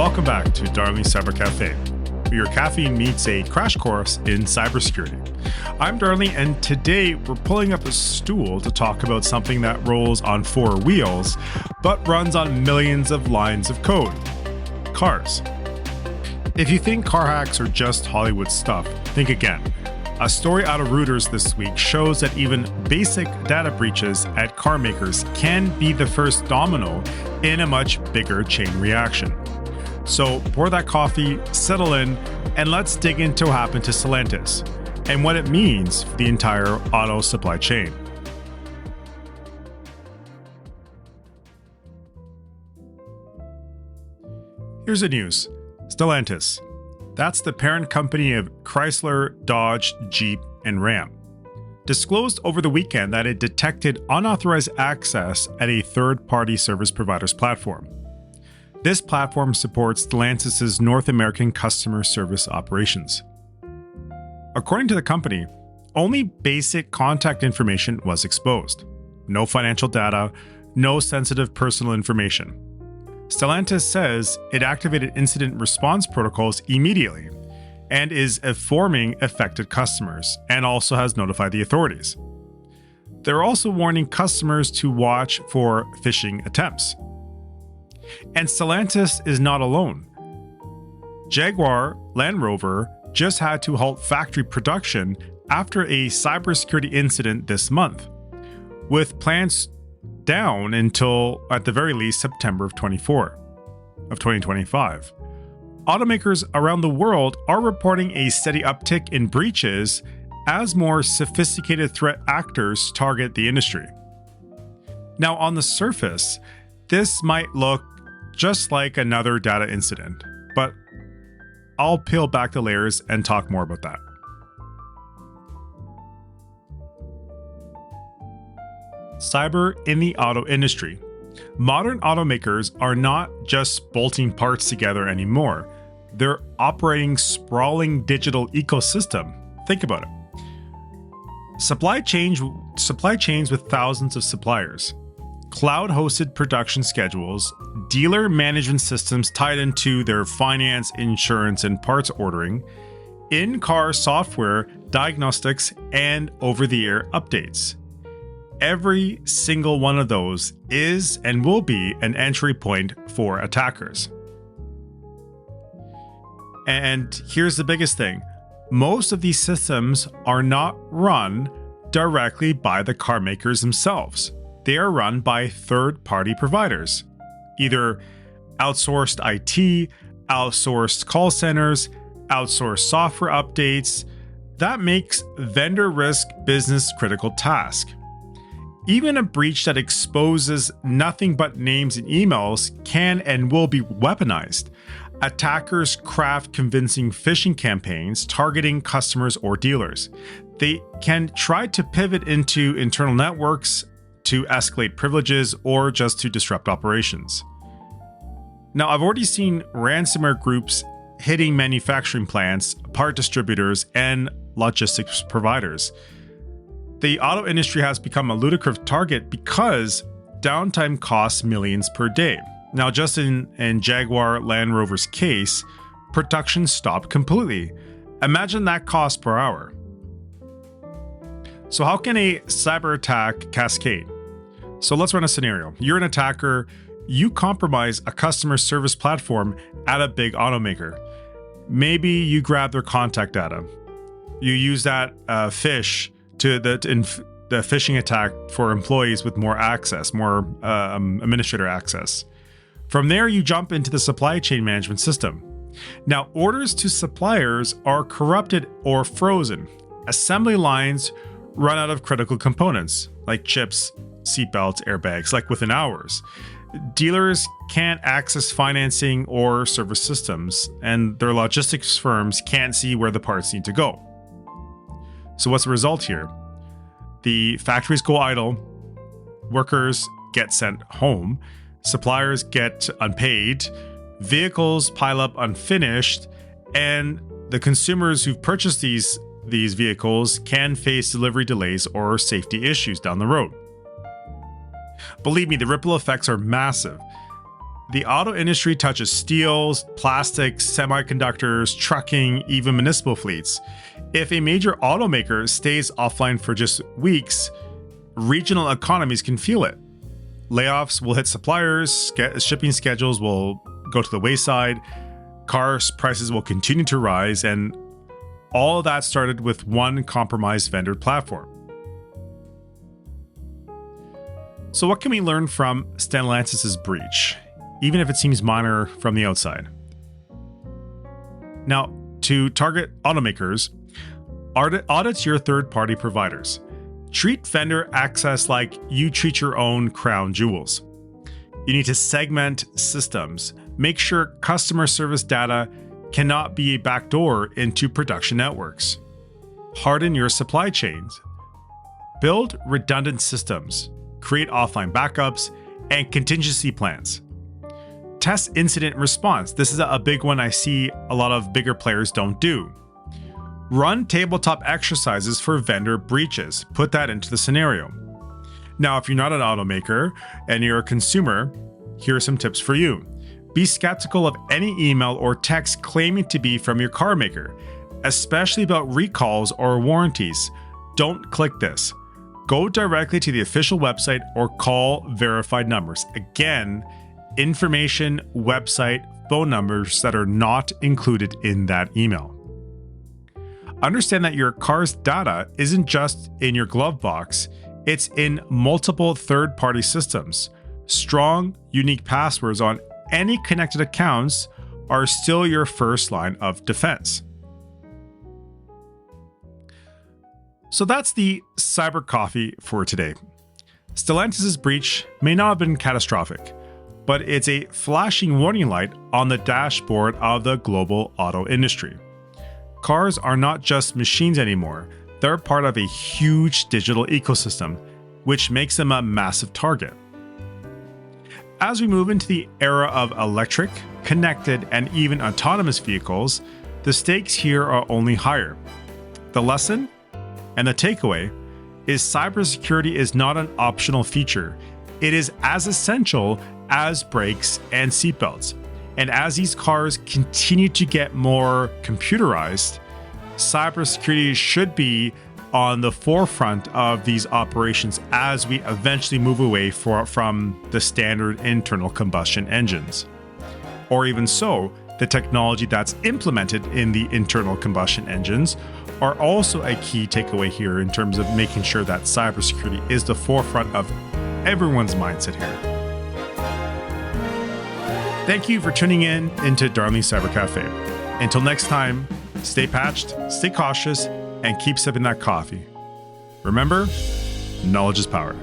Welcome back to Darnley Cyber Café, where your caffeine meets a crash course in cybersecurity. I'm Darnley, and today we're pulling up a stool to talk about something that rolls on four wheels, but runs on millions of lines of code: cars. If you think car hacks are just Hollywood stuff, think again. A story out of Reuters this week shows that even basic data breaches at car makers can be the first domino in a much bigger chain reaction. So pour that coffee, settle in, and let's dig into what happened to Stellantis and what it means for the entire auto supply chain. Here's the news. Stellantis. That's the parent company of Chrysler, Dodge, Jeep, and Ram. Disclosed over the weekend that it detected unauthorized access at a third-party service provider's platform. This platform supports Stellantis' North American customer service operations. According to the company, only basic contact information was exposed. No financial data, no sensitive personal information. Stellantis says it activated incident response protocols immediately and is informing affected customers and also has notified the authorities. They're also warning customers to watch for phishing attempts. And Stellantis is not alone. Jaguar Land Rover just had to halt factory production after a cybersecurity incident this month, with plants down until, at the very least, September of 2025. Automakers around the world are reporting a steady uptick in breaches as more sophisticated threat actors target the industry. Now, on the surface, this might look just like another data incident, but I'll peel back the layers and talk more about that. Cyber in the auto industry. Modern automakers are not just bolting parts together anymore. They're operating sprawling digital ecosystem. Think about it. Supply chains with thousands of suppliers, cloud-hosted production schedules, dealer management systems tied into their finance, insurance, and parts ordering, in-car software, diagnostics, and over-the-air updates. Every single one of those is and will be an entry point for attackers. And here's the biggest thing. Most of these systems are not run directly by the car makers themselves. They are run by third-party providers, either outsourced IT, outsourced call centers, outsourced software updates. That makes vendor risk business-critical task. Even a breach that exposes nothing but names and emails can and will be weaponized. Attackers craft convincing phishing campaigns targeting customers or dealers. They can try to pivot into internal networks to escalate privileges or just to disrupt operations. Now, I've already seen ransomware groups hitting manufacturing plants, part distributors, and logistics providers. The auto industry has become a ludicrous target because downtime costs millions per day. Now, just in Jaguar Land Rover's case, production stopped completely. Imagine that cost per hour. So how can a cyber attack cascade? So let's run a scenario. You're an attacker. You compromise a customer service platform at a big automaker. Maybe you grab their contact data. You use that phish to the phishing attack for employees with more access, more administrator access. From there, you jump into the supply chain management system. Now, orders to suppliers are corrupted or frozen. Assembly lines run out of critical components like chips, seatbelts, airbags, like within hours. Dealers can't access financing or service systems, and their logistics firms can't see where the parts need to go. So what's the result here? The factories go idle, workers get sent home, suppliers get unpaid, vehicles pile up unfinished, and the consumers who've purchased these vehicles can face delivery delays or safety issues down the road. Believe me, the ripple effects are massive. The auto industry touches steels, plastics, semiconductors, trucking, even municipal fleets. If a major automaker stays offline for just weeks, regional economies can feel it. Layoffs will hit suppliers, shipping schedules will go to the wayside, car prices will continue to rise, and all of that started with one compromised vendor platform. So what can we learn from Stellantis' breach, even if it seems minor from the outside? Now, to target automakers, audit your third-party providers. Treat vendor access like you treat your own crown jewels. You need to segment systems. Make sure customer service data cannot be a backdoor into production networks. Harden your supply chains. Build redundant systems. Create offline backups and contingency plans. Test incident response. This is a big one I see a lot of bigger players don't do. Run tabletop exercises for vendor breaches. Put that into the scenario. Now, if you're not an automaker and you're a consumer, here are some tips for you. Be skeptical of any email or text claiming to be from your car maker, especially about recalls or warranties. Don't click this. Go directly to the official website or call verified numbers. Again, information, website, phone numbers that are not included in that email. Understand that your car's data isn't just in your glove box, it's in multiple third-party systems. Strong, unique passwords on any connected accounts are still your first line of defense. So that's the cyber coffee for today. Stellantis' breach may not have been catastrophic, but it's a flashing warning light on the dashboard of the global auto industry. Cars are not just machines anymore, they're part of a huge digital ecosystem, which makes them a massive target. As we move into the era of electric, connected, and even autonomous vehicles, the stakes here are only higher. The lesson and the takeaway is cybersecurity is not an optional feature. It is as essential as brakes and seatbelts. And as these cars continue to get more computerized, cybersecurity should be on the forefront of these operations as we eventually move away from the standard internal combustion engines. Or even so, the technology that's implemented in the internal combustion engines are also a key takeaway here in terms of making sure that cybersecurity is the forefront of everyone's mindset here. Thank you for tuning into Darnley Cyber Cafe. Until next time, stay patched, stay cautious, and keep sipping that coffee. Remember, knowledge is power.